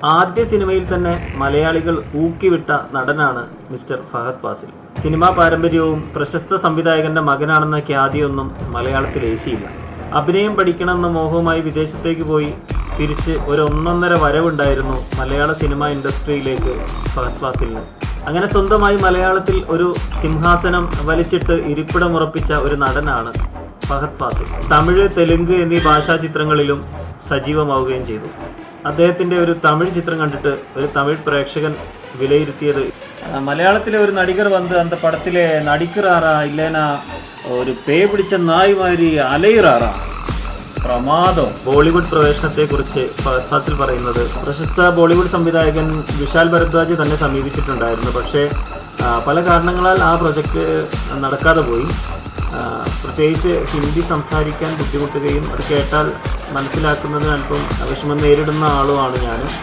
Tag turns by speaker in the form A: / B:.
A: ആദ്യ സിനിമയിൽ തന്നെ മലയാളികൾ ഊക്കിവിട്ട നടനാണ് മിസ്റ്റർ ഫഹദ് ഫാസിൽ. സിനിമാ പാരമ്പര്യവും പ്രശസ്ത സംവിധായകന്റെ മകനാണെന്ന ഖ്യാതിയൊന്നും മലയാളത്തിൽ ഏശിയില്ല. അഭിനയം പഠിക്കണമെന്ന മോഹവുമായി വിദേശത്തേക്ക് പോയി തിരിച്ച് ഒരു 1.5 വരവുണ്ടായിരുന്നു മലയാള സിനിമാ ഇൻഡസ്ട്രിയിലേക്ക് ഫഹദ് ഫാസിലിന്. അങ്ങനെ സ്വന്തമായി മലയാളത്തിൽ ഒരു സിംഹാസനം വലിച്ചിട്ട് ഇരിപ്പിടമുറപ്പിച്ച ഒരു നടനാണ് ഫഹദ് ഫാസിൽ. തമിഴ്, തെലുങ്ക് എന്നീ ഭാഷാ ചിത്രങ്ങളിലും സജീവമാവുകയും ചെയ്തു. അദ്ദേഹത്തിൻ്റെ ഒരു തമിഴ് ചിത്രം കണ്ടിട്ട് ഒരു തമിഴ് പ്രേക്ഷകൻ വിലയിരുത്തിയത്, മലയാളത്തിലെ ഒരു നടികർ വന്ന് അന്ത പടത്തിലെ നടിക്കറാറാ ഇല്ലേനാ ഒരു പേ പിടിച്ച നായ്മാരി അലയിറാറാ പ്രമാദം. ബോളിവുഡ് പ്രവേശനത്തെക്കുറിച്ച് ഫഹദ് ഫാസിൽ പറയുന്നത്, പ്രശസ്ത ബോളിവുഡ് സംവിധായകൻ വിശാൽ ഭരദ്വാജ് തന്നെ സമീപിച്ചിട്ടുണ്ടായിരുന്നു. പക്ഷേ പല കാരണങ്ങളാൽ ആ പ്രൊജക്റ്റ് നടക്കാതെ പോയി. പ്രത്യേകിച്ച് ഹിന്ദി സംസാരിക്കാൻ ബുദ്ധിമുട്ടുകയും അത് കേട്ടാൽ മനസ്സിലാക്കുന്നതിന് അല്പം വിഷമം നേരിടുന്ന ആളുമാണ് ഞാൻ.